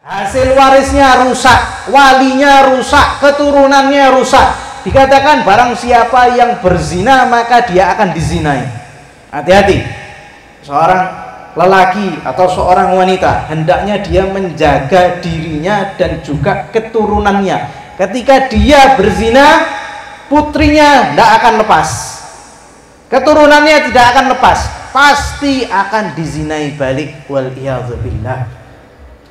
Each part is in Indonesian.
hasil warisnya rusak, walinya rusak, keturunannya rusak. Dikatakan barang siapa yang berzina maka dia akan dizinai. Hati-hati, seorang lelaki atau seorang wanita hendaknya dia menjaga dirinya dan juga keturunannya. Ketika dia berzina, putrinya tidak akan lepas, keturunannya tidak akan lepas, pasti akan dizinai balik. Waliyadzubillah.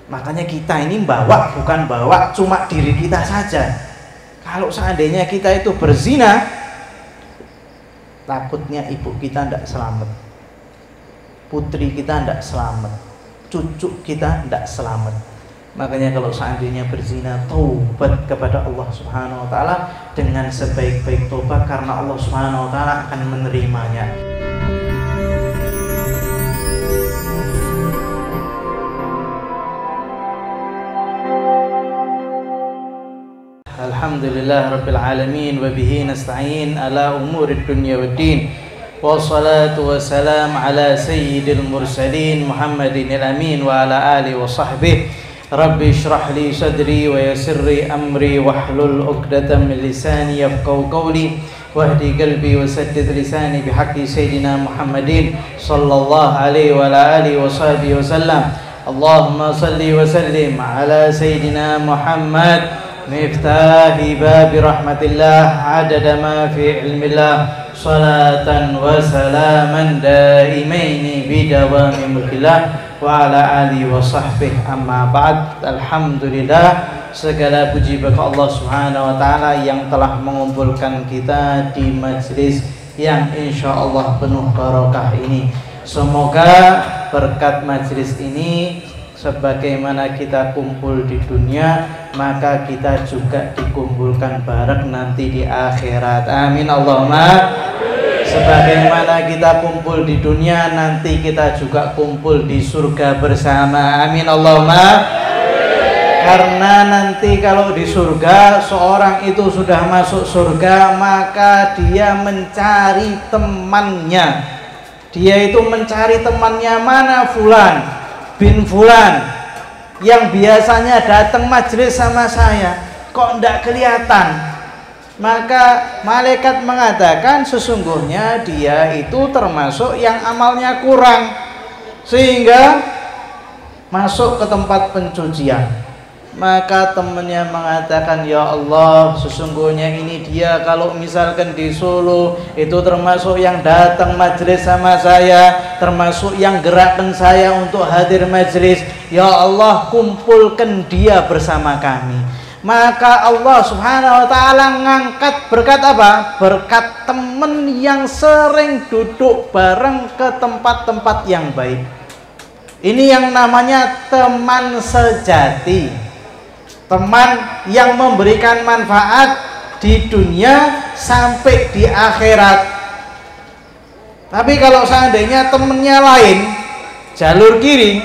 Makanya kita ini bawa, bukan bawa cuma diri kita saja. Kalau seandainya kita itu berzina, takutnya ibu kita tidak selamat, putri kita tidak selamat, cucu kita tidak selamat. Makanya kalau seandainya berzina, taubat kepada Allah Subhanahu wa taala dengan sebaik-baik taubat, karena Allah Subhanahu wa taala akan menerimanya. Alhamdulillah Rabbil Alamin, wa bihi nasta'in ala umurid dunya waddin, wassalatu wassalam ala sayyidil mursalin Muhammadin al-amin wa ala alihi wa sahbihi. Rabbi shrah li sadri wa yassir li amri wahlul 'uqdatam min lisani yafqahu qawli wahdi qalbi wa saddid lisani bihaqqi sayyidina Muhammadin sallallahu alaihi wa ala alihi wa sahbihi wasallam. Allahumma salli wa sallim ala sayyidina Muhammad miftahi babi rahmatillah adada ma fi ilmillah, salatan wa salaman daimaini bidawami mulkillah wa ala alihi wa sahbihi, amma ba'd. Alhamdulillah, segala puji bagi Allah Subhanahu wa taala yang telah mengumpulkan kita di majlis yang insyaallah penuh barokah ini. Semoga berkat majlis ini, sebagaimana kita kumpul di dunia, maka kita juga dikumpulkan bareng nanti di akhirat. Amin Allahumma. Sebagaimana kita kumpul di dunia, nanti kita juga kumpul di surga bersama. Amin Allahumma. Karena nanti kalau di surga, seorang itu sudah masuk surga, maka dia mencari temannya. Dia itu mencari temannya, mana fulan bin fulan yang biasanya datang majelis sama saya, kok tidak kelihatan. Maka malaikat mengatakan sesungguhnya dia itu termasuk yang amalnya kurang, sehingga masuk ke tempat pencucian. Maka temannya mengatakan, ya Allah, sesungguhnya ini dia kalau misalkan di Solo itu termasuk yang datang majelis sama saya, termasuk yang gerakkan saya untuk hadir majelis. Ya Allah, kumpulkan dia bersama kami. Maka Allah Subhanahu wa taala ngangkat berkat apa? Berkat teman yang sering duduk bareng ke tempat-tempat yang baik. Ini yang namanya teman sejati. Teman yang memberikan manfaat di dunia sampai di akhirat. Tapi kalau seandainya temannya lain, jalur kiri,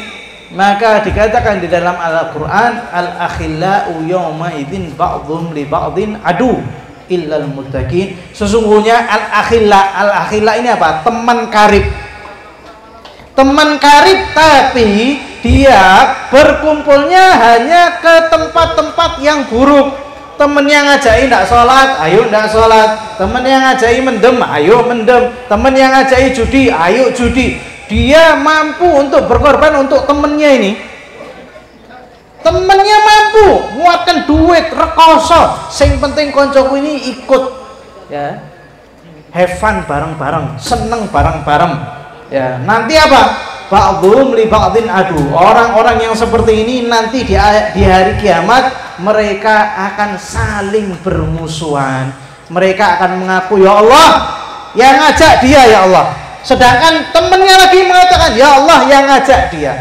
maka dikatakan di dalam Al-Quran, al-akhillau yawma idzin ba'dhum li ba'dhin adu illal muttaqin. Sesungguhnya al-akhilla ini apa? Teman karib. Teman karib, tapi dia berkumpulnya hanya ke tempat-tempat yang buruk. Temen yang ngajai tidak sholat, ayo tidak sholat. Temen yang ngajai mendem, ayo mendem. Temen yang ngajai judi, ayo judi. Dia mampu untuk berkorban untuk temennya ini. Temennya mampu muatkan duit, rekoso. Sing penting koncoku ini ikut, ya, have fun bareng-bareng, seneng bareng-bareng. Ya, nanti apa? Ba'dhum li ba'dhin adu. Orang-orang yang seperti ini nanti di hari kiamat mereka akan saling bermusuhan. Mereka akan mengaku, ya Allah yang ngajak dia, ya Allah. Sedangkan temannya lagi mengatakan, ya Allah yang ngajak dia.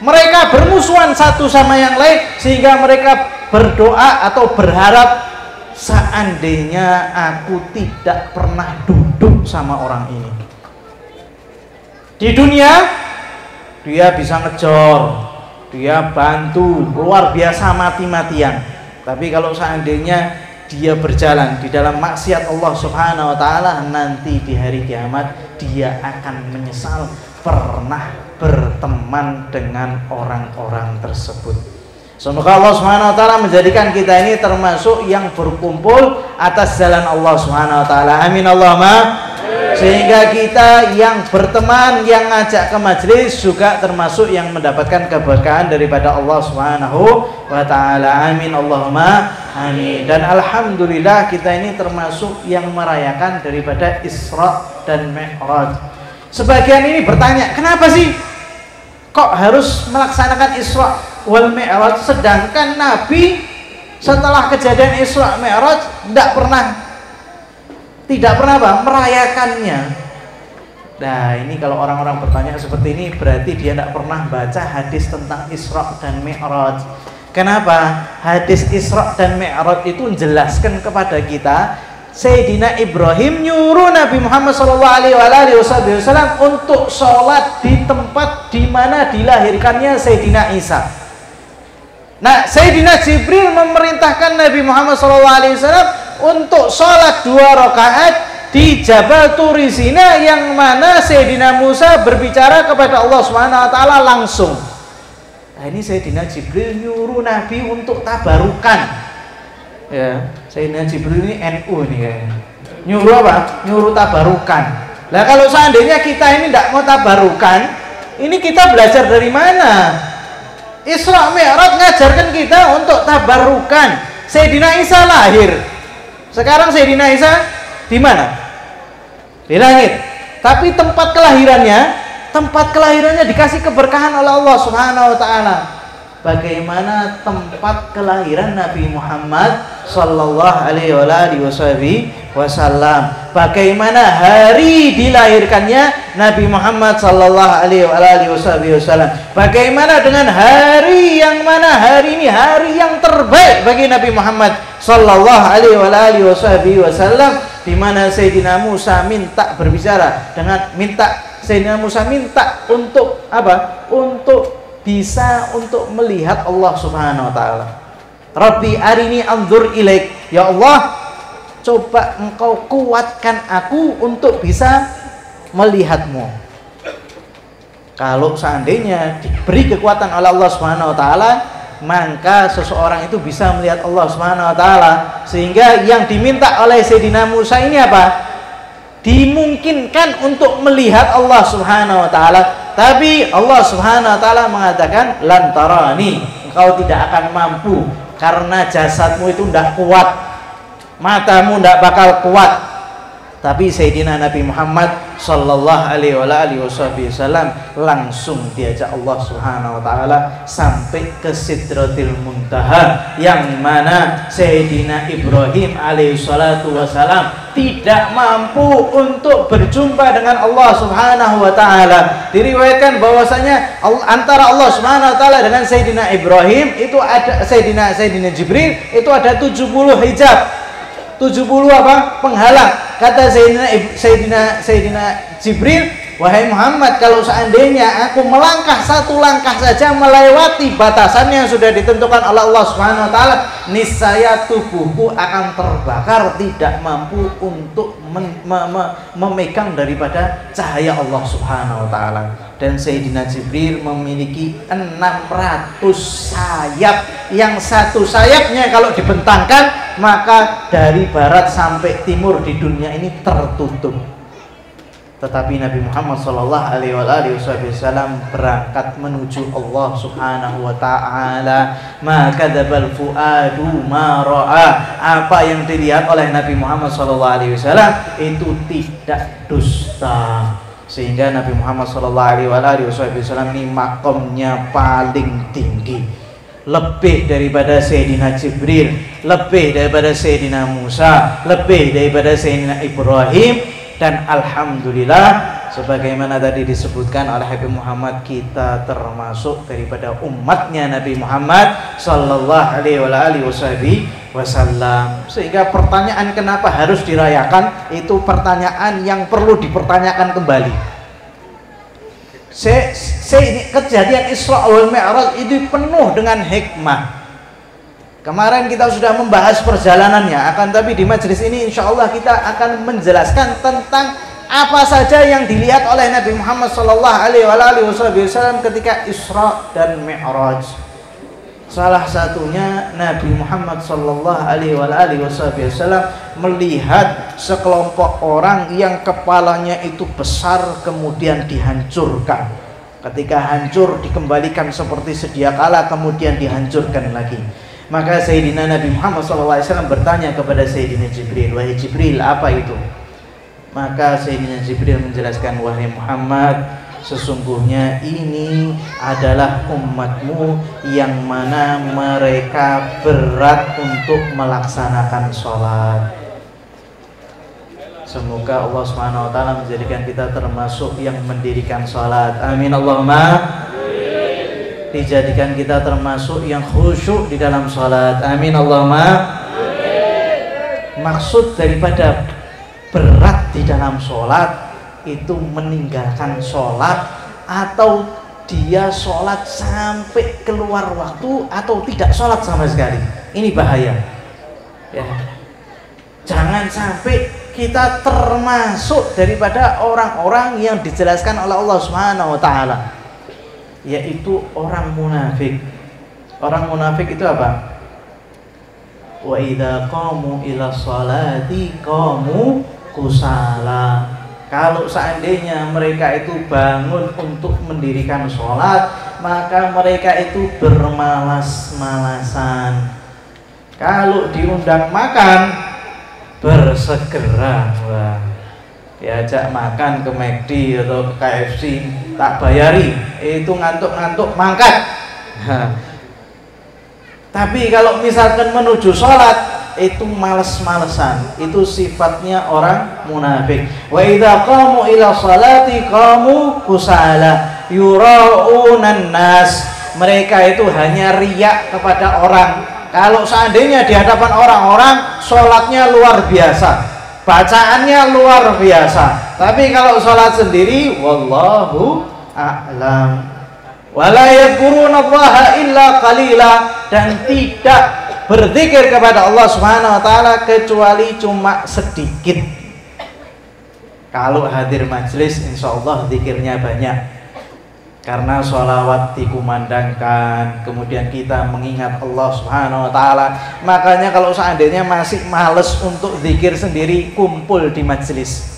Mereka bermusuhan satu sama yang lain, sehingga mereka berdoa atau berharap, seandainya aku tidak pernah duduk sama orang ini. Di dunia dia bisa ngejor, dia bantu, luar biasa mati-matian. Tapi kalau seandainya dia berjalan di dalam maksiat Allah Subhanahu wa taala, nanti di hari kiamat dia akan menyesal pernah berteman dengan orang-orang tersebut. Semoga Allah Subhanahu wa taala menjadikan kita ini termasuk yang berkumpul atas jalan Allah Subhanahu wa taala. Amin Allahumma. Sehingga kita yang berteman, yang ngajak ke majelis juga termasuk yang mendapatkan keberkahan daripada Allah Subhanahu wa taala. Amin Allahumma amin. Dan alhamdulillah kita ini termasuk yang merayakan daripada Isra dan Mi'raj. Sebagian ini bertanya, kenapa sih kok harus melaksanakan Isra wal Mi'raj, sedangkan Nabi setelah kejadian Isra Mi'raj tidak pernah apa? Merayakannya. Nah, ini kalau orang-orang bertanya seperti ini berarti dia tidak pernah baca hadis tentang Isra dan Mi'raj. Kenapa? Hadis Isra dan Mi'raj itu menjelaskan kepada kita Sayyidina Ibrahim nyuruh Nabi Muhammad SAW untuk sholat di tempat di mana dilahirkannya Sayyidina Isa. Nah, Sayyidina Jibril memerintahkan Nabi Muhammad SAW untuk sholat 2 rakaat di Jabal Turi Sina, yang mana Sayyidina Musa berbicara kepada Allah Subhanahu wa taala langsung. Nah, ini Sayyidina Jibril nyuruh Nabi untuk tabarukan. Ya, Sayyidina Jibril ini NU nih kayaknya. Nyuruh apa? Nyuruh tabarukan. Nah, kalau seandainya kita ini tidak mau tabarukan, ini kita belajar dari mana? Isra Mi'raj ngajarkan kita untuk tabarukan. Sayyidina Isa lahir. Sekarang Sayyidina Isa di mana? Di langit. Tapi tempat kelahirannya dikasih keberkahan oleh Allah Subhanahu wa taala. Bagaimana tempat kelahiran Nabi Muhammad sallallahu alaihi wasallam? Bagaimana hari dilahirkannya Nabi Muhammad sallallahu alaihi wasallam? Bagaimana dengan hari yang mana hari ini hari yang terbaik bagi Nabi Muhammad sallallahu alaihi wasallam, di mana Sayyidina Musa Sayyidina Musa minta untuk apa? Untuk bisa untuk melihat Allah Subhanahu wa taala. Rabbi arini anzur ilaik. Ya Allah, coba engkau kuatkan aku untuk bisa melihatmu. Kalau seandainya diberi kekuatan oleh Allah Subhanahu wa taala, maka seseorang itu bisa melihat Allah Subhanahu wa taala. Sehingga yang diminta oleh Sayyidina Musa ini apa? Dimungkinkan untuk melihat Allah Subhanahu wa taala. Tapi Allah Subhanahu wa taala mengatakan lantarani, engkau tidak akan mampu karena jasadmu itu tidak kuat, matamu tidak bakal kuat. Tapi Sayyidina Nabi Muhammad sallallahu alaihi wasallam langsung diajak Allah Subhanahu wa taala sampai ke Sidratil Muntaha, yang mana Sayyidina Ibrahim alaihi salatu wasallam tidak mampu untuk berjumpa dengan Allah Subhanahu wa taala. Diriwayatkan bahwasanya antara Allah Subhanahu wa taala dengan Sayyidina Ibrahim itu ada Sayyidina Jibril itu ada 70 hijab. 70 apa? Penghalang. Kata Sayyidina Jibril, wahai Muhammad, kalau seandainya aku melangkah satu langkah saja melewati batasan yang sudah ditentukan oleh Allah Subhanahu wa taala, niscaya tubuhku akan terbakar, tidak mampu untuk memegang daripada cahaya Allah Subhanahu wa taala. Dan Sayyidina Jibril memiliki 600 sayap, yang satu sayapnya kalau dibentangkan maka dari barat sampai timur di dunia ini tertutup. Tetapi Nabi Muhammad sallallahu alaihi wasallam berangkat menuju Allah Subhanahu wa taala. Maka kadzabal fuadu ma ra'a. Apa yang dilihat oleh Nabi Muhammad sallallahu alaihi wasallam itu tidak dusta. Sehingga Nabi Muhammad sallallahu alaihi wasallam ini makomnya paling tinggi, lebih daripada Sayyidina Jibril, lebih daripada Sayyidina Musa, lebih daripada Sayyidina Ibrahim. Dan alhamdulillah, sebagaimana tadi disebutkan oleh Habib Muhammad, kita termasuk daripada umatnya Nabi Muhammad sallallahu alaihi wasallam. Sehingga pertanyaan kenapa harus dirayakan itu pertanyaan yang perlu dipertanyakan kembali. Kejadian Isra wal Mi'raj itu penuh dengan hikmah. Kemarin kita sudah membahas perjalanannya, akan tapi di majelis ini insya Allah kita akan menjelaskan tentang apa saja yang dilihat oleh Nabi Muhammad sallallahu alaihi wasallam ketika Isra dan Mi'raj. Salah satunya Nabi Muhammad sallallahu alaihi wasallam melihat sekelompok orang yang kepalanya itu besar kemudian dihancurkan. Ketika hancur dikembalikan seperti sedia kala kemudian dihancurkan lagi. Maka Sayyidina Nabi Muhammad sallallahu alaihi wasallam bertanya kepada Sayyidina Jibril, "Wahai Jibril, apa itu?" Maka Sayyidina Jibril menjelaskan, "Wahai Muhammad, sesungguhnya ini adalah umatmu yang mana mereka berat untuk melaksanakan sholat." Semoga Allah Subhanahu wa taala menjadikan kita termasuk yang mendirikan sholat. Amin Allahumma. Dijadikan kita termasuk yang khusyuk di dalam sholat. Amin Allahumma. Maksud daripada berat di dalam sholat itu meninggalkan sholat atau dia sholat sampai keluar waktu atau tidak sholat sama sekali. Ini bahaya ya. Jangan sampai kita termasuk daripada orang-orang yang dijelaskan oleh Allah Subhanahu wa taala, yaitu orang munafik. Orang munafik itu apa? Wa idza qamu ila sholati qamu kusala. Kalau seandainya mereka itu bangun untuk mendirikan sholat, maka mereka itu bermalas-malasan. Kalau diundang makan, bersegera. Wah, diajak makan ke McD atau ke KFC, tak bayari, itu ngantuk-ngantuk mangkat. Tapi kalau misalkan menuju sholat, itu males-malesan, itu sifatnya orang munafik. Wa idza qamu ila sholati qamu kusala yuraunan nas. Mereka itu hanya riak kepada orang. Kalau seandainya di hadapan orang-orang sholatnya luar biasa, bacaannya luar biasa, tapi kalau sholat sendiri wallahu a'lam. Wala yadhkurunallaha illa qalila, dan tidak berzikir kepada Allah Subhanahu wa taala kecuali cuma sedikit. Kalau hadir majelis insyaallah zikirnya banyak, karena sholawat dikumandangkan, kemudian kita mengingat Allah Subhanahu wa taala. Makanya kalau seandainya masih males untuk zikir sendiri, kumpul di majelis.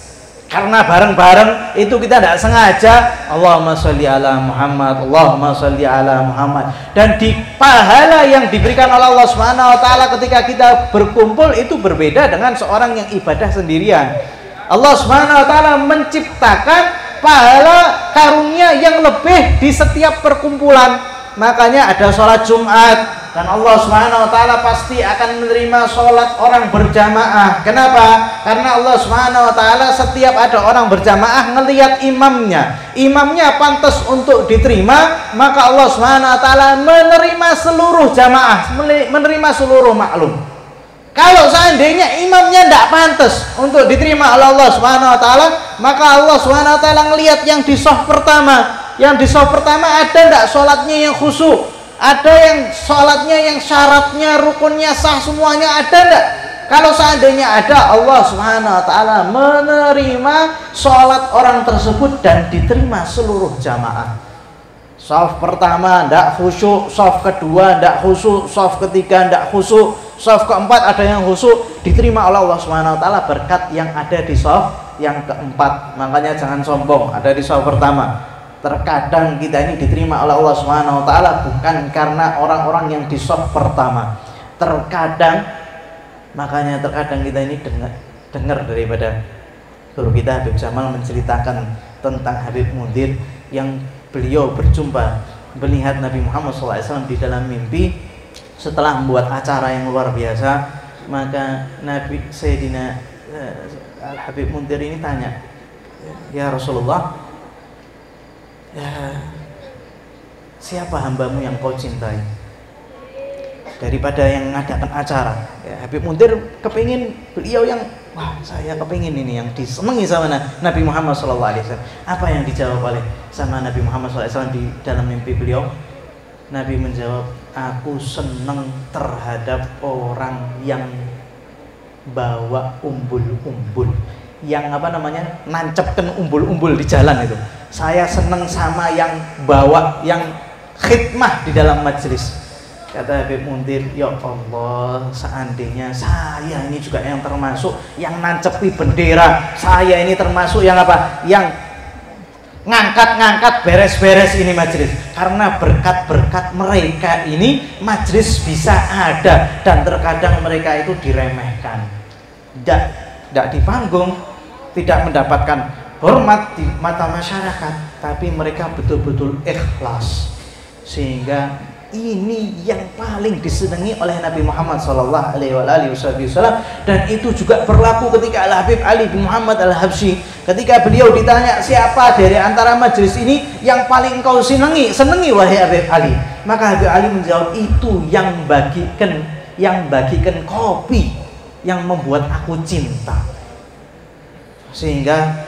Karena bareng-bareng itu kita tidak sengaja Allahumma sholli ala Muhammad, Allahumma sholli ala Muhammad. Dan di pahala yang diberikan oleh Allah Subhanahu wa taala ketika kita berkumpul itu berbeda dengan seorang yang ibadah sendirian. Allah Subhanahu wa taala menciptakan pahala karunia yang lebih di setiap perkumpulan. Makanya ada sholat Jumat, dan Allah Subhanahu wa taala pasti akan menerima sholat orang berjamaah. Kenapa? Karena Allah Subhanahu wa taala setiap ada orang berjamaah ngelihat imamnya pantas untuk diterima, maka Allah Subhanahu wa taala menerima seluruh jamaah, menerima seluruh maklum. Kalau seandainya imamnya tidak pantas untuk diterima oleh Allah Subhanahu wa taala, maka Allah Subhanahu wa taala ngelihat yang di shaf pertama. Yang di shaf pertama ada tidak sholatnya yang khusyuk? Ada yang sholatnya yang syaratnya, rukunnya sah semuanya, ada tidak? Kalau seandainya ada, Allah Subhanahu wa taala menerima sholat orang tersebut dan diterima seluruh jamaah. Shaf pertama tidak khusyuk, shaf kedua tidak khusyuk, shaf ketiga tidak khusyuk, shaf keempat ada yang khusyuk, diterima oleh Allah Subhanahu wa taala berkat yang ada di shaf yang keempat. Makanya jangan sombong, ada di shaf pertama. Terkadang kita ini diterima oleh Allah Subhanahu wa taala bukan karena orang-orang yang di shaf pertama. Makanya terkadang kita ini dengar daripada guru kita Habib Jamal menceritakan tentang Habib Mundir yang beliau berjumpa melihat Nabi Muhammad SAW di dalam mimpi setelah membuat acara yang luar biasa. Maka Nabi Sayyidina Habib Mundir ini tanya, "Ya Rasulullah, siapa hambamu yang kau cintai daripada yang mengadakan acara?" Habib Mundir kepingin beliau yang, wah saya kepingin ini yang disenangi sama Nabi Muhammad SAW. Apa yang dijawab oleh sama Nabi Muhammad SAW di dalam mimpi beliau? Nabi menjawab, "Aku senang terhadap orang yang bawa umbul-umbul, yang nancepkan umbul-umbul di jalan itu. Saya senang sama yang bawa, yang khidmah di dalam majelis." Kata Habib Muntir, ya Allah, seandainya saya ini juga yang termasuk yang nancepi bendera, saya ini termasuk yang apa? Yang ngangkat-ngangkat beres-beres ini majelis. Karena berkat-berkat mereka ini majelis bisa ada, dan terkadang mereka itu diremehkan, tidak di panggung, tidak mendapatkan hormat di mata masyarakat, tapi mereka betul-betul ikhlas. Sehingga ini yang paling disenangi oleh Nabi Muhammad SAW, dan itu juga berlaku ketika Al Habib Ali bin Muhammad Al Habsyi, ketika beliau ditanya siapa dari antara majelis ini yang paling engkau senangi wahai Habib Ali, maka Habib Ali menjawab, itu yang bagikan kopi yang membuat aku cinta. Sehingga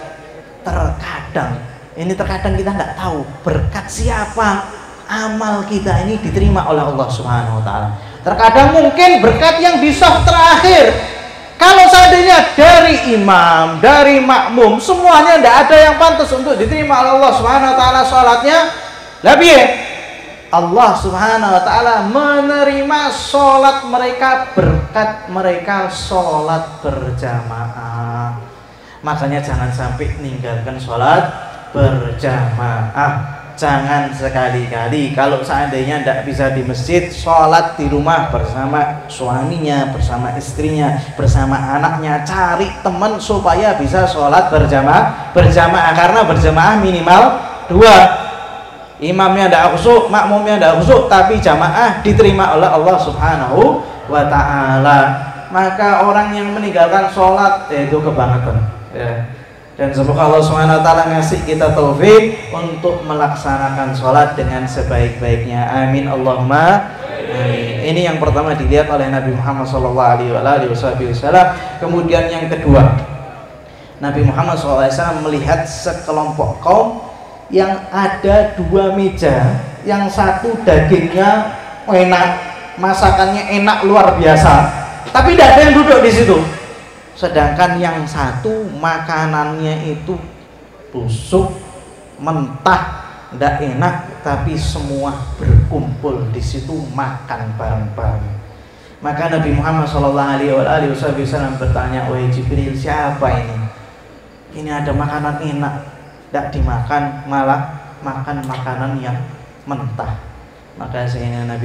terkadang kita nggak tahu berkat siapa amal kita ini diterima oleh Allah Subhanahu wa Ta'ala. Terkadang mungkin berkat yang di saf terakhir, kalau seandainya dari imam, dari makmum, semuanya tidak ada yang pantas untuk diterima oleh Allah Subhanahu wa Ta'ala sholatnya, lebih Allah Subhanahu wa Ta'ala menerima sholat mereka berkat mereka sholat berjamaah. Makanya jangan sampai meninggalkan sholat berjamaah. Jangan sekali-kali kalau seandainya tidak bisa di masjid, sholat di rumah bersama suaminya, bersama istrinya, bersama anaknya. Cari teman supaya bisa sholat berjamaah, karena berjamaah minimal 2. Imamnya tidak khusyuk, makmumnya tidak khusyuk, tapi jamaah diterima oleh Allah Subhanahu wa Ta'ala. Maka orang yang meninggalkan sholat itu kebangetan, ya. Dan semoga Allah Subhanahu wa Ta'ala ngasih kita taufik untuk melaksanakan sholat dengan sebaik-baiknya. Amin Allahumma amin. Ini yang pertama dilihat oleh Nabi Muhammad SAW. Kemudian yang kedua, Nabi Muhammad SAW melihat sekelompok kaum yang ada 2 meja, yang satu dagingnya enak, masakannya enak luar biasa, tapi tidak ada yang duduk di situ. Sedangkan yang satu makanannya itu busuk, mentah, tidak enak, tapi semua berkumpul di situ makan bareng-bareng. Maka Nabi Muhammad SAW bertanya, wahai Jibril, siapa ini? Ini ada makanan enak, tidak dimakan, malah makan makanan yang mentah. Maka Sayyidina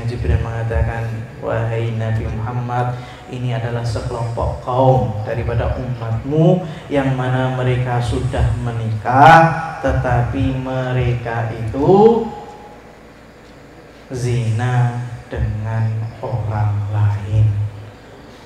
Jibril mengatakan, wahai Nabi Muhammad, ini adalah sekelompok kaum daripada umatmu yang mana mereka sudah menikah, tetapi mereka itu zina dengan orang lain.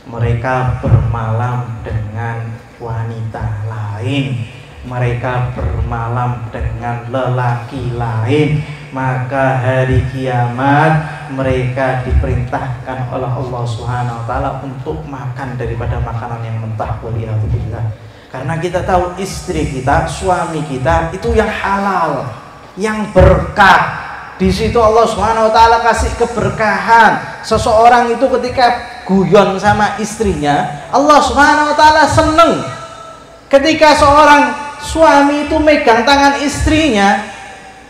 Mereka bermalam dengan wanita lain, mereka bermalam dengan lelaki lain. Maka hari kiamat mereka diperintahkan oleh Allah Subhanahu wa Ta'ala untuk makan daripada makanan yang mentah. Waliyahzubillah. Karena kita tahu istri kita, suami kita itu yang halal, yang berkah. Di situ Allah Subhanahu wa Ta'ala kasih keberkahan. Seseorang itu ketika guyon sama istrinya, Allah Subhanahu wa Ta'ala seneng. Ketika seorang suami itu megang tangan istrinya,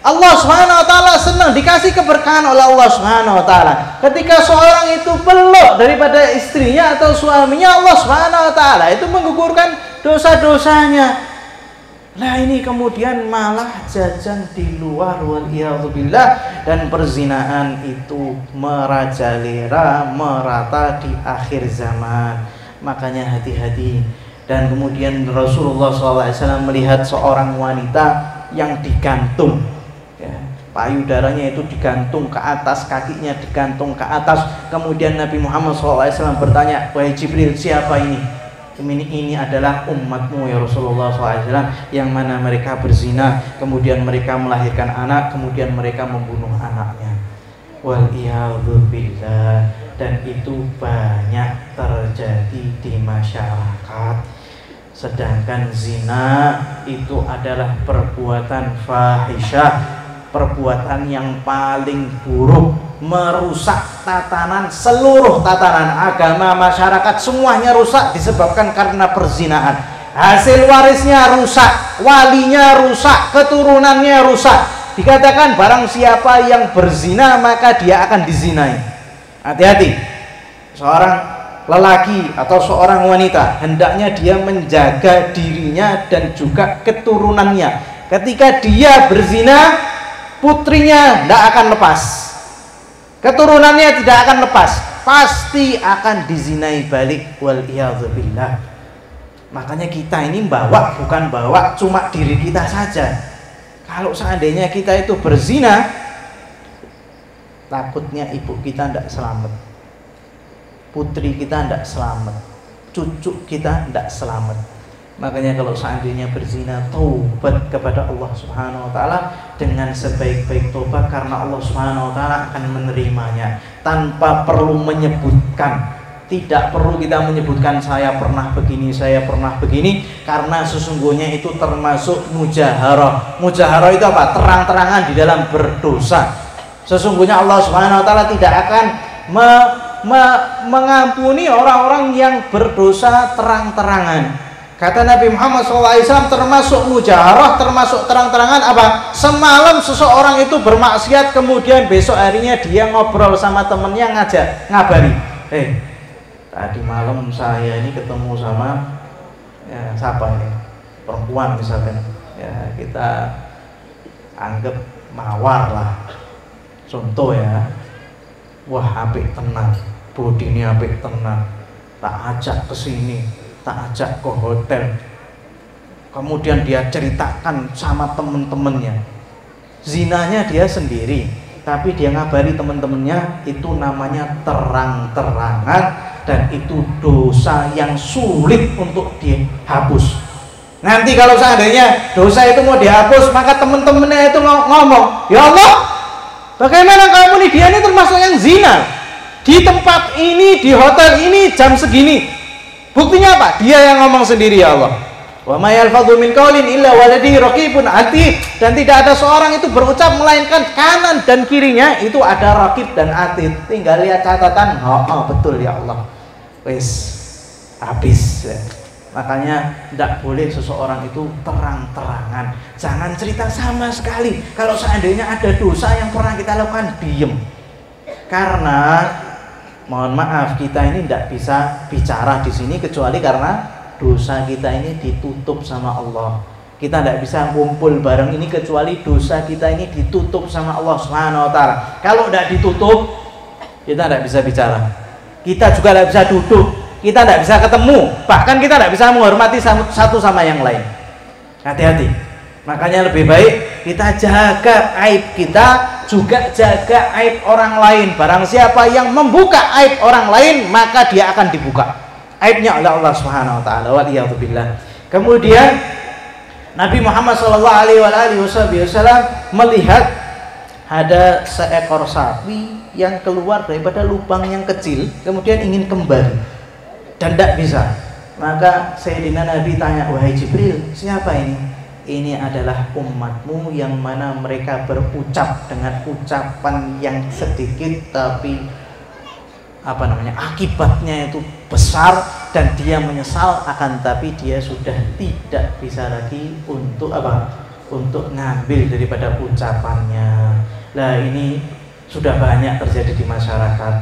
Allah Subhanahu wa Ta'ala senang, dikasih keberkahan oleh Allah Subhanahu wa Ta'ala. Ketika seorang itu peluk daripada istrinya atau suaminya, Allah Subhanahu wa Ta'ala itu menggugurkan dosa-dosanya. Nah ini kemudian malah jajan di luar, waliyahzubillah, dan perzinaan itu merajalela, merata di akhir zaman. Makanya hati-hati. Dan kemudian Rasulullah SAW melihat seorang wanita yang digantung, payudaranya itu digantung ke atas, kakinya digantung ke atas. Kemudian Nabi Muhammad SAW bertanya, wahai Jibril, siapa ini? Ini adalah umatmu ya Rasulullah SAW, yang mana mereka berzina, kemudian mereka melahirkan anak, kemudian mereka membunuh anaknya. Waliyahzubillah. Dan itu banyak terjadi di masyarakat. Sedangkan zina itu adalah perbuatan fahisyah, perbuatan yang paling buruk, merusak tatanan, seluruh tatanan agama masyarakat, semuanya rusak disebabkan karena perzinaan. Hasil warisnya rusak, walinya rusak, keturunannya rusak. Dikatakan barang siapa yang berzina maka dia akan dizinai. Hati-hati. Seorang lelaki atau seorang wanita hendaknya dia menjaga dirinya dan juga keturunannya. Ketika dia berzina, putrinya tidak akan lepas, keturunannya tidak akan lepas, pasti akan dizinai balik. Waliyadzubillah. Makanya kita ini bukan bawa cuma diri kita saja. Kalau seandainya kita itu berzina, takutnya ibu kita tidak selamat, putri kita tidak selamat, cucu kita tidak selamat. Makanya kalau seandainya berzina, taubat kepada Allah Subhanahu wa taala dengan sebaik-baik taubat, karena Allah Subhanahu wa taala akan menerimanya tanpa perlu menyebutkan. Tidak perlu kita menyebutkan saya pernah begini, saya pernah begini, karena sesungguhnya itu termasuk mujaharah. Mujaharah itu apa? Terang-terangan di dalam berdosa. Sesungguhnya Allah Subhanahu wa taala tidak akan mengampuni orang-orang yang berdosa terang-terangan. Kata Nabi Muhammad SAW, termasuk mujaharah, termasuk terang-terangan apa? Semalam seseorang itu bermaksiat, kemudian besok harinya dia ngobrol sama temennya, ngabari, tadi malam saya ini ketemu sama siapa ini, perempuan misalkan, ya kita anggap mawar lah, contoh ya. Wah, apik tenan, bodi ini apik tenan, tak ajak ke sini, tak ajak ke hotel. Kemudian dia ceritakan sama temen-temennya, zinanya dia sendiri, tapi dia ngabari temen-temennya. Itu namanya terang-terangan, dan itu dosa yang sulit untuk dihapus. Nanti kalau seandainya dosa itu mau dihapus, maka temen-temennya itu ngomong, ya Allah, bagaimana kamu nih, dia ini termasuk yang zina di tempat ini, di hotel ini, jam segini. Buktinya apa? Dia yang ngomong sendiri, ya Allah. Wa may yalfadhu min qaulin illa waladhi raqibun atid. Dan tidak ada seorang itu berucap melainkan kanan dan kirinya itu ada raqib dan atid. Tinggal lihat catatan, betul ya Allah. Wes habis ya. Makanya tidak boleh seseorang itu terang-terangan. Jangan cerita sama sekali. Kalau seandainya ada dosa yang pernah kita lakukan, diem. Karena mohon maaf, kita ini tidak bisa bicara di sini kecuali karena dosa kita ini ditutup sama Allah. Kita tidak bisa kumpul bareng ini kecuali dosa kita ini ditutup sama Allah Subhanahu wa taala. Kalau tidak ditutup, kita tidak bisa bicara. Kita juga tidak bisa duduk, kita tidak bisa ketemu, bahkan kita tidak bisa menghormati satu sama yang lain. Hati-hati. Makanya lebih baik kita jaga aib kita, juga jaga aib orang lain. Barang siapa yang membuka aib orang lain, maka dia akan dibuka aibnya oleh Allah Subhanahu wa taala. Waliyadzubillah. Kemudian Nabi Muhammad SAW melihat ada seekor sapi yang keluar daripada lubang yang kecil, kemudian ingin kembali dan tidak bisa. Maka Sayyidina Nabi tanya, wahai Jibril, siapa ini? Ini adalah umatmu yang mana mereka berucap dengan ucapan yang sedikit tapi akibatnya itu besar, dan dia menyesal, akan tapi dia sudah tidak bisa lagi untuk untuk ngambil daripada ucapannya. Nah, ini sudah banyak terjadi di masyarakat.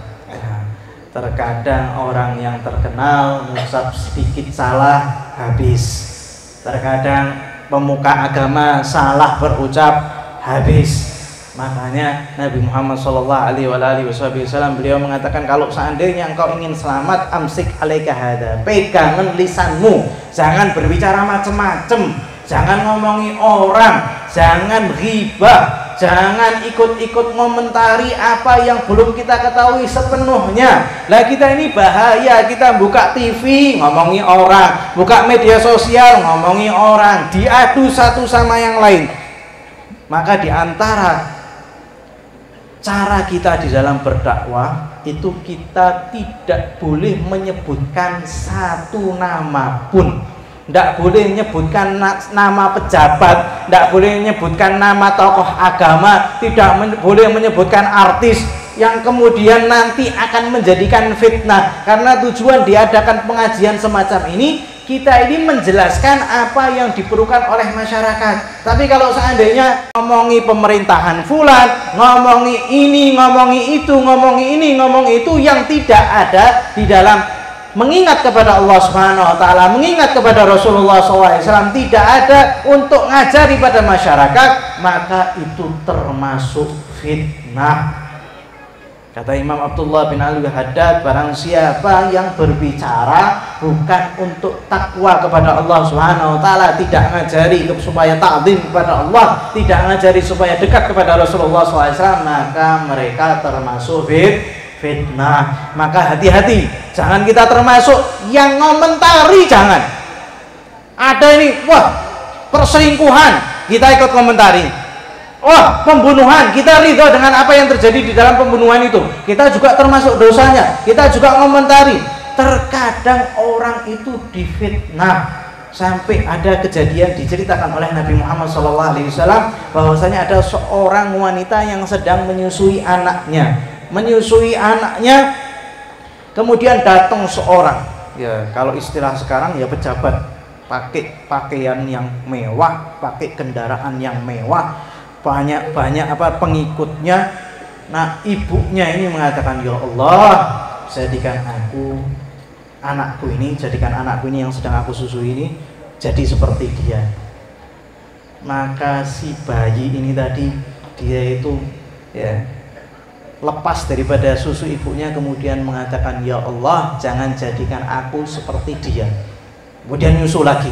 Terkadang orang yang terkenal mengucap sedikit salah habis. Terkadang pemuka agama salah berucap habis. Makanya Nabi Muhammad SAW beliau mengatakan, kalau seandainya engkau ingin selamat, amsik alaika hada, pegangan lisanmu, jangan berbicara macam-macam, jangan ngomongi orang, jangan ghibah, jangan ikut-ikut ngomentari apa yang belum kita ketahui sepenuhnya. Lah kita ini bahaya, kita buka TV ngomongi orang, buka media sosial ngomongi orang, diadu satu sama yang lain. Maka di antara cara kita di dalam berdakwah itu, kita tidak boleh menyebutkan satu nama pun. Tidak boleh menyebutkan nama pejabat, tidak boleh menyebutkan nama tokoh agama, tidak boleh menyebutkan artis yang kemudian nanti akan menjadikan fitnah. Karena tujuan diadakan pengajian semacam ini kita ini menjelaskan apa yang diperlukan oleh masyarakat. Tapi kalau seandainya ngomongi pemerintahan fulan, ngomongi ini, ngomongi itu, ngomongi ini, ngomongi itu yang tidak ada di dalam mengingat kepada Allah Subhanahu wa taala, mengingat kepada Rasulullah SAW, tidak ada untuk ngajari pada masyarakat, maka itu termasuk fitnah. Kata Imam Abdullah bin Al-Haddad, barang siapa yang berbicara bukan untuk takwa kepada Allah Subhanahu wa taala, tidak ngajari supaya ta'zim kepada Allah, tidak ngajari supaya dekat kepada Rasulullah SAW, maka mereka termasuk fitnah. Maka hati-hati, jangan kita termasuk yang ngomentari, jangan. Ada ini, wah, perselingkuhan, kita ikut komentari. Wah, pembunuhan, kita ridho dengan apa yang terjadi di dalam pembunuhan itu, kita juga termasuk dosanya, kita juga ngomentari. Terkadang orang itu difitnah, sampai ada kejadian diceritakan oleh Nabi Muhammad SAW bahwasanya ada seorang wanita yang sedang menyusui anaknya, kemudian datang seorang, ya kalau istilah sekarang ya pejabat, pakai pakaian yang mewah, pakai kendaraan yang mewah, banyak pengikutnya. Nah, ibunya ini mengatakan, ya Allah, jadikan anakku ini yang sedang aku susui ini jadi seperti dia. Maka si bayi ini tadi, dia itu ya lepas daripada susu ibunya, kemudian mengatakan, ya Allah, jangan jadikan aku seperti dia. Kemudian nyusu lagi.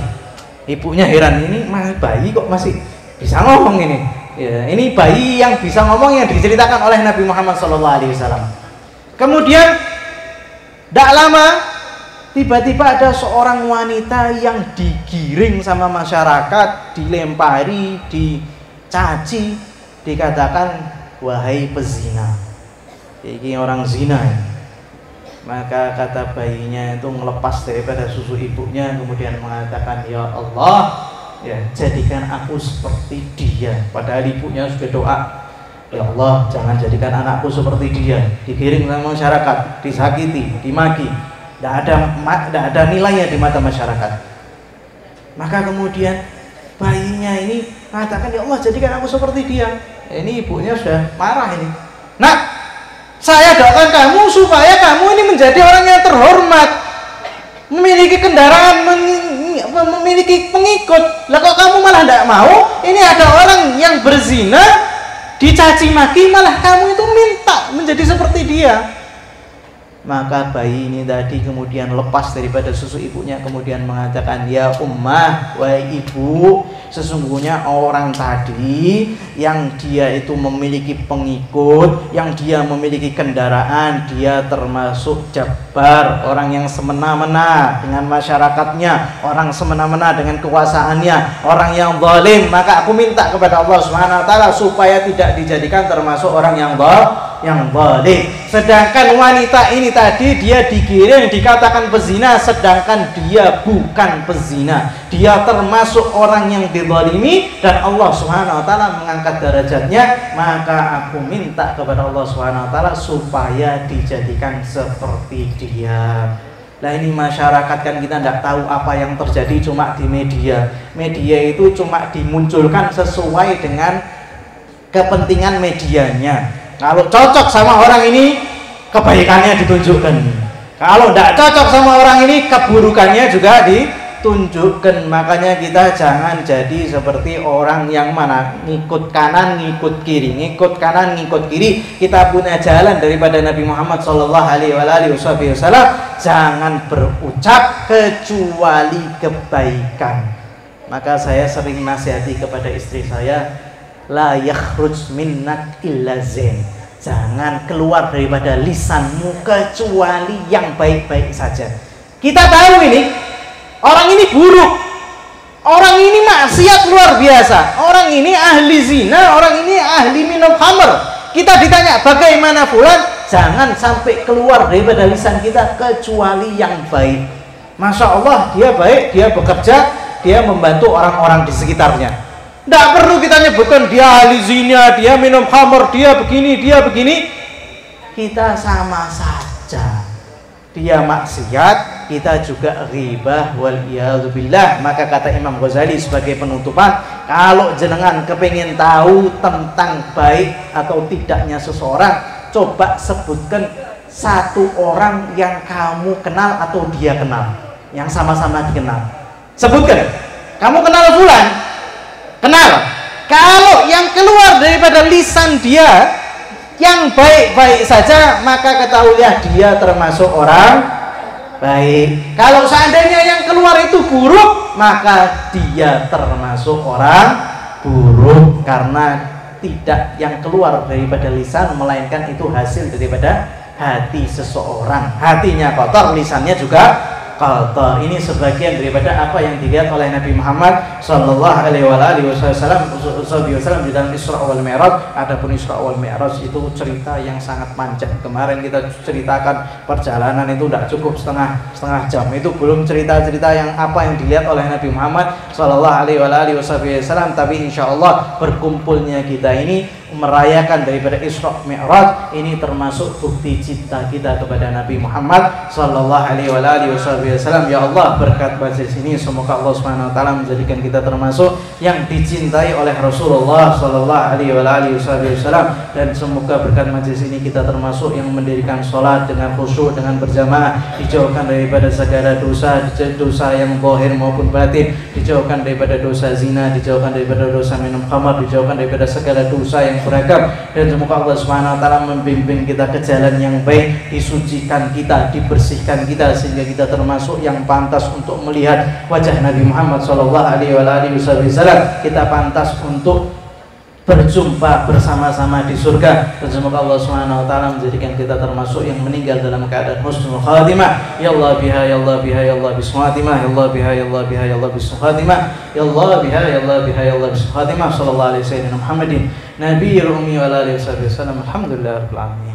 Ibunya heran, ini bayi kok masih bisa ngomong ini. Ya, ini bayi yang bisa ngomong yang diceritakan oleh Nabi Muhammad SAW. Kemudian tidak lama, tiba-tiba ada seorang wanita yang digiring sama masyarakat, dilempari, dicaci, dikatakan, wahai pezina, ini orang zina. Maka kata bayinya itu melepas daripada susu ibunya, kemudian mengatakan, ya Allah, ya jadikan aku seperti dia. Padahal ibunya sudah doa, ya Allah, jangan jadikan anakku seperti dia. Digiring sama masyarakat, disakiti, dimaki, tidak ada nilainya di mata masyarakat. Maka kemudian bayinya ini mengatakan, ya Allah, jadikan aku seperti dia. Ini ibunya sudah marah ini. Nah, saya doakan kamu supaya kamu ini menjadi orang yang terhormat, memiliki kendaraan, memiliki pengikut. Lah kok kamu malah tidak mau? Ini ada orang yang berzina, dicaci maki, malah kamu itu minta menjadi seperti dia. Maka bayi ini tadi kemudian lepas daripada susu ibunya, kemudian mengatakan, ya ummah, wahai ibu, sesungguhnya orang tadi yang dia itu memiliki pengikut, yang dia memiliki kendaraan, dia termasuk jabbar, orang yang semena-mena dengan masyarakatnya, orang semena-mena dengan kekuasaannya, orang yang zalim. Maka aku minta kepada Allah Subhanahu wa taala supaya tidak dijadikan termasuk orang yang zalim. Sedangkan wanita ini tadi, dia digiring, dikatakan pezina, sedangkan dia bukan pezina, dia termasuk orang yang dizalimi, dan Allah Subhanahu wa taala mengangkat derajatnya. Maka aku minta kepada Allah Subhanahu wa taala supaya dijadikan seperti dia. Nah, ini masyarakat kan kita tidak tahu apa yang terjadi cuma di media. Media itu cuma dimunculkan sesuai dengan kepentingan medianya. Kalau cocok sama orang ini, kebaikannya ditunjukkan. Kalau tidak cocok sama orang ini, keburukannya juga ditunjukkan. Makanya kita jangan jadi seperti orang yang mana ngikut kanan, ngikut kiri, ngikut kanan, ngikut kiri. Kita punya jalan daripada Nabi Muhammad SAW. Jangan berucap kecuali kebaikan. Maka saya sering nasihati kepada istri saya, la yakhruj minnak illa zain, jangan keluar daripada lisanmu kecuali yang baik-baik saja. Kita tahu ini orang ini buruk, orang ini maksiat luar biasa, orang ini ahli zina, orang ini ahli minum khamr. Kita ditanya bagaimana fulan, jangan sampai keluar daripada lisan kita kecuali yang baik. Masya Allah, dia baik, dia bekerja, dia membantu orang-orang di sekitarnya. Tidak perlu kita nyebutkan dia ahli zina, dia minum khamr, dia begini, dia begini. Kita sama saja. Dia maksiat, kita juga ghibah wal iyadzubillah. Maka kata Imam Ghazali sebagai penutupan, kalau jenengan kepingin tahu tentang baik atau tidaknya seseorang, coba sebutkan satu orang yang kamu kenal atau dia kenal, yang sama-sama dikenal. Sebutkan, kamu kenal fulan, kenal. Kalau yang keluar daripada lisan dia yang baik-baik saja, maka ketahuilah dia termasuk orang baik. Kalau seandainya yang keluar itu buruk, maka dia termasuk orang buruk, karena tidak yang keluar daripada lisan, melainkan itu hasil daripada hati seseorang. Hatinya kotor, lisannya juga kotor. Ini sebagian daripada apa yang dilihat oleh Nabi Muhammad sallallahu alaihi wasallam di dalam Isra wal Mi'raj. Adapun Isra wal Mi'raj itu cerita yang sangat panjang. Kemarin kita ceritakan perjalanan itu tidak cukup setengah jam. Itu belum cerita-cerita yang apa yang dilihat oleh Nabi Muhammad sallallahu alaihi wasallam. Tapi insyaallah berkumpulnya kita ini merayakan daripada Isra Mi'raj ini termasuk bukti cinta kita kepada Nabi Muhammad sallallahu alaihi wasallam. Ya Allah, berkat majelis ini semoga Allah Subhanahu wa taala menjadikan kita termasuk yang dicintai oleh Rasulullah sallallahu alaihi wasallam, dan semoga berkat majelis ini kita termasuk yang mendirikan salat dengan khusyuk, dengan berjamaah, dijauhkan daripada segala dosa yang zahir maupun batin, dijauhkan daripada dosa zina, dijauhkan daripada dosa minum khamar, dijauhkan daripada segala dosa yang beragam, dan semoga Allah Subhanahu wa taala membimbing kita ke jalan yang baik, disucikan kita, dibersihkan kita, sehingga kita termasuk yang pantas untuk melihat wajah Nabi Muhammad sallallahu alaihi wasallam. Kita pantas untuk berjumpa bersama-sama di surga, dan semoga Allah Subhanahu wa taala menjadikan kita termasuk yang meninggal dalam keadaan husnul khatimah. Ya Allah biha ya Allah biha ya Allah bismillah, ya Allah biha ya Allah biha ya Allah bismillah, ya Allah biha ya Allah biha ya Allah bismillah. Sallallahu alaihi wasallam Muhammadin nabiyil ummi wa alihi wasallam. Alhamdulillahirabbil alamin.